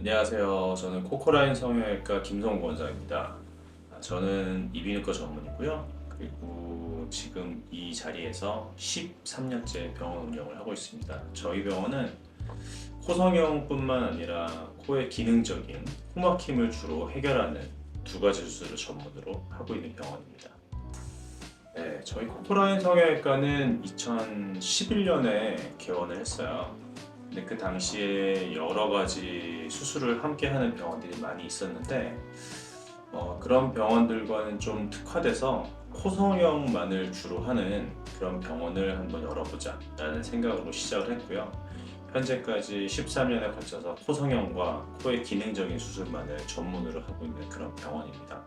안녕하세요. 저는 코코라인 성형외과 김성구 원장입니다. 저는 이비인후과 전문이고요. 그리고 지금 이 자리에서 13년째 병원 운영을 하고 있습니다. 저희 병원은 코 성형뿐만 아니라 코의 기능적인 코막힘을 주로 해결하는 두 가지 수술을 전문으로 하고 있는 병원입니다. 네, 저희 코코라인 성형외과는 2011년에 개원을 했어요. 근데 그 당시에 여러 가지 수술을 함께 하는 병원들이 많이 있었는데 그런 병원들과는 좀 특화돼서 코성형만을 주로 하는 그런 병원을 한번 열어보자 라는 생각으로 시작을 했고요. 현재까지 13년에 걸쳐서 코성형과 코의 기능적인 수술만을 전문으로 하고 있는 그런 병원입니다.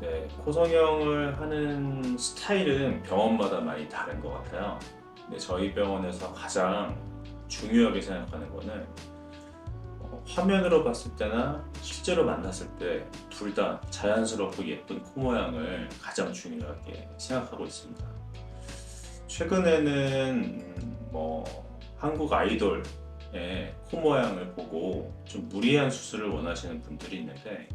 네, 코성형을 하는 스타일은 병원마다 많이 다른 것 같아요. 근데 저희 병원에서 가장 중요하게 생각하는 거는 화면으로 봤을 때나 실제로 만났을 때 둘 다 자연스럽고 예쁜 코 모양을 가장 중요하게 생각하고 있습니다. 최근에는 한국 아이돌의 코 모양을 보고 좀 무리한 수술을 원하시는 분들이 있는데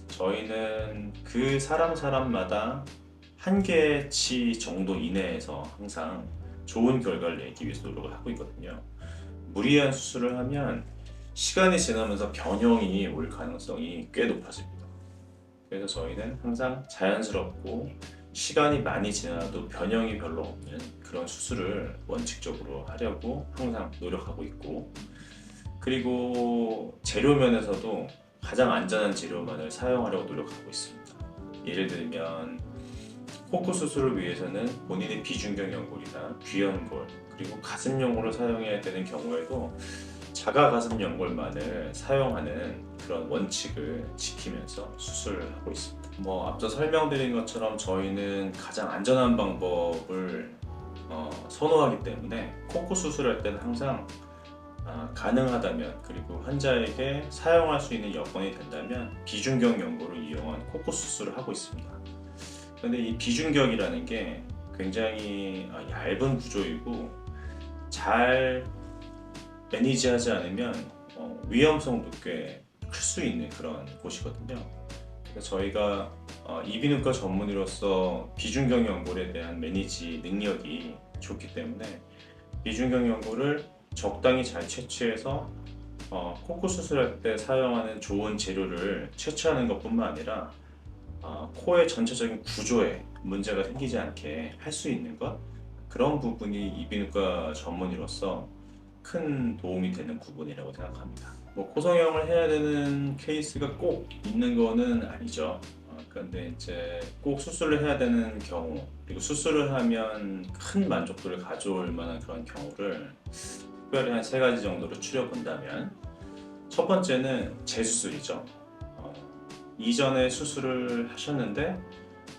저희는 그 사람마다 한계치 정도 이내에서 항상 좋은 결과를 내기 위해서 노력을 하고 있거든요. 무리한 수술을 하면 시간이 지나면서 변형이 올 가능성이 꽤 높아집니다. 그래서 저희는 항상 자연스럽고 시간이 많이 지나도 변형이 별로 없는 그런 수술을 원칙적으로 하려고 항상 노력하고 있고, 그리고 재료 면에서도 가장 안전한 재료만을 사용하려고 노력하고 있습니다. 예를 들면 코코 수술을 위해서는 본인의 비중격 연골이나 귀연골 그리고 가슴 연골을 사용해야 되는 경우에도 자가 가슴 연골만을 사용하는 그런 원칙을 지키면서 수술을 하고 있습니다. 앞서 설명드린 것처럼 저희는 가장 안전한 방법을 선호하기 때문에 코코 수술할 때는 항상 가능하다면, 그리고 환자에게 사용할 수 있는 여건이 된다면 비중격 연골을 이용한 코코 수술을 하고 있습니다. 근데 이 비중격이라는 게 굉장히 얇은 구조이고 잘 매니지하지 않으면 위험성도 꽤 클 수 있는 그런 곳이거든요. 그래서 저희가 이비인후과 전문의로서 비중격 연골에 대한 매니지 능력이 좋기 때문에 비중격 연골을 적당히 잘 채취해서 코코 수술할 때 사용하는 좋은 재료를 채취하는 것뿐만 아니라 코의 전체적인 구조에 문제가 생기지 않게 할 수 있는 것, 그런 부분이 이비인후과 전문의로서 큰 도움이 되는 부분이라고 생각합니다. 코성형을 해야 되는 케이스가 꼭 있는 거는 아니죠. 그런데 이제 꼭 수술을 해야 되는 경우, 그리고 수술을 하면 큰 만족도를 가져올 만한 그런 경우를 특별히 한 세 가지 정도로 추려본다면, 첫 번째는 재수술이죠. 이전에 수술을 하셨는데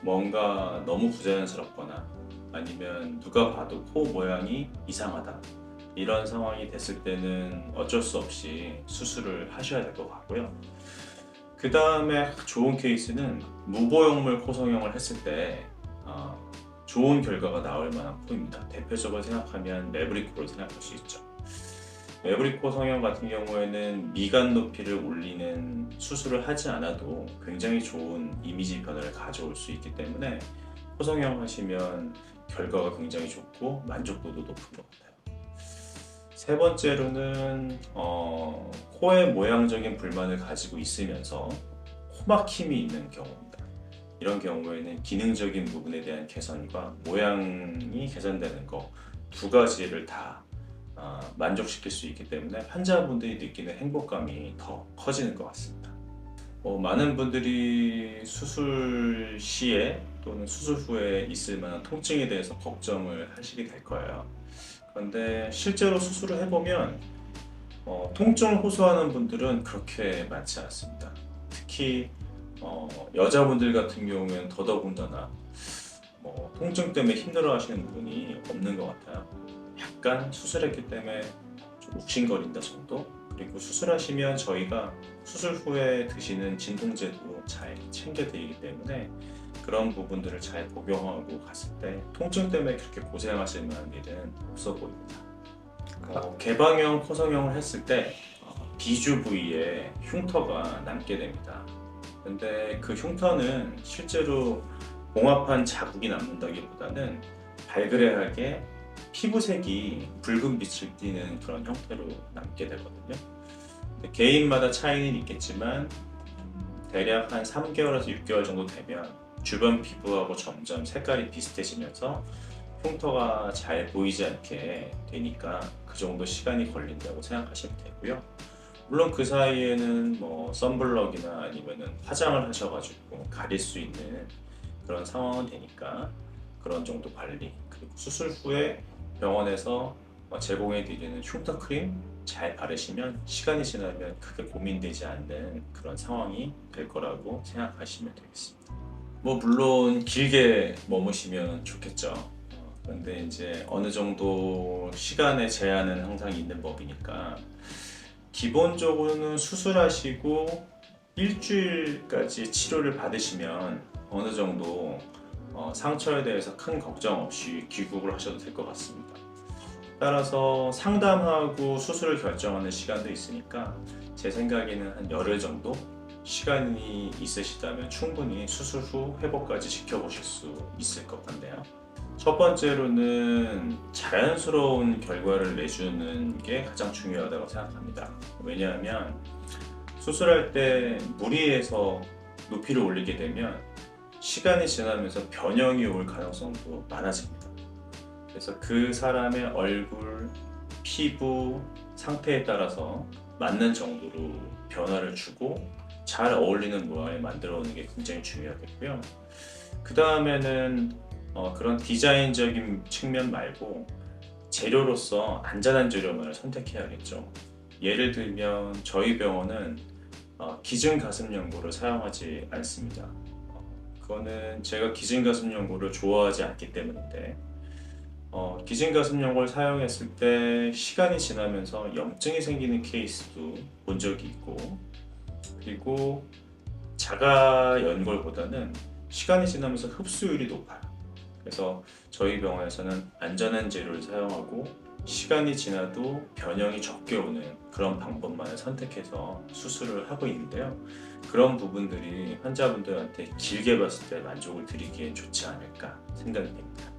뭔가 너무 부자연스럽거나 아니면 누가 봐도 코 모양이 이상하다, 이런 상황이 됐을 때는 어쩔 수 없이 수술을 하셔야 될 것 같고요. 그 다음에 좋은 케이스는 무보형물 코성형을 했을 때 좋은 결과가 나올 만한 코입니다. 대표적으로 생각하면 매브릭 코를 생각할 수 있죠. 매브릭 코 성형 같은 경우에는 미간 높이를 올리는 수술을 하지 않아도 굉장히 좋은 이미지 변화를 가져올 수 있기 때문에 코 성형 하시면 결과가 굉장히 좋고 만족도도 높은 것 같아요. 세 번째로는 코의 모양적인 불만을 가지고 있으면서 코막힘이 있는 경우입니다. 이런 경우에는 기능적인 부분에 대한 개선과 모양이 개선되는 거 두 가지를 다 만족시킬 수 있기 때문에 환자분들이 느끼는 행복감이 더 커지는 것 같습니다. 많은 분들이 수술 시에 또는 수술 후에 있을 만한 통증에 대해서 걱정을 하시게 될 거예요. 그런데 실제로 수술을 해보면 통증을 호소하는 분들은 그렇게 많지 않습니다. 특히 여자분들 같은 경우에는 더더군다나 통증 때문에 힘들어하시는 분이 없는 것 같아요. 약간 수술했기 때문에 좀 욱신거린다 정도? 그리고 수술하시면 저희가 수술 후에 드시는 진통제도 잘 챙겨드리기 때문에 그런 부분들을 잘 복용하고 갔을 때 통증 때문에 그렇게 고생하실 만한 일은 없어 보입니다. 개방형 코성형을 했을 때 비주 부위에 흉터가 남게 됩니다. 근데 그 흉터는 실제로 봉합한 자국이 남는다기보다는 발그레하게 피부색이 붉은 빛을 띠는 그런 형태로 남게 되거든요. 근데 개인마다 차이는 있겠지만 대략 한 3개월에서 6개월 정도 되면 주변 피부하고 점점 색깔이 비슷해지면서 흉터가 잘 보이지 않게 되니까 그 정도 시간이 걸린다고 생각하시면 되고요. 물론 그 사이에는 뭐 선블럭이나 아니면은 화장을 하셔가지고 가릴 수 있는 그런 상황은 되니까 그런 정도 관리, 그리고 수술 후에 병원에서 제공해 드리는 흉터 크림 잘 바르시면 시간이 지나면 크게 고민되지 않는 그런 상황이 될 거라고 생각하시면 되겠습니다. 뭐 물론 길게 머무시면 좋겠죠. 그런데 이제 어느 정도 시간의 제한은 항상 있는 법이니까 기본적으로는 수술하시고 일주일까지 치료를 받으시면 어느 정도 상처에 대해서 큰 걱정 없이 귀국을 하셔도 될 것 같습니다. 따라서 상담하고 수술을 결정하는 시간도 있으니까 제 생각에는 한 열흘 정도 시간이 있으시다면 충분히 수술 후 회복까지 지켜보실 수 있을 것 같네요. 첫 번째로는 자연스러운 결과를 내주는 게 가장 중요하다고 생각합니다. 왜냐하면 수술할 때 무리해서 높이를 올리게 되면 시간이 지나면서 변형이 올 가능성도 많아집니다. 그래서 그 사람의 얼굴, 피부, 상태에 따라서 맞는 정도로 변화를 주고 잘 어울리는 모양을 만들어 오는 게 굉장히 중요하겠고요. 그 다음에는 그런 디자인적인 측면 말고 재료로서 안전한 재료만을 선택해야겠죠. 예를 들면 저희 병원은 기증 가슴 연고를 사용하지 않습니다. 그거는 제가 기증 가슴 연고를 좋아하지 않기 때문인데 기증 가슴 연고를 사용했을 때 시간이 지나면서 염증이 생기는 케이스도 본 적이 있고, 그리고 자가 연골보다는 시간이 지나면서 흡수율이 높아요. 그래서 저희 병원에서는 안전한 재료를 사용하고 시간이 지나도 변형이 적게 오는 그런 방법만을 선택해서 수술을 하고 있는데요. 그런 부분들이 환자분들한테 길게 봤을 때 만족을 드리기엔 좋지 않을까 생각이 됩니다.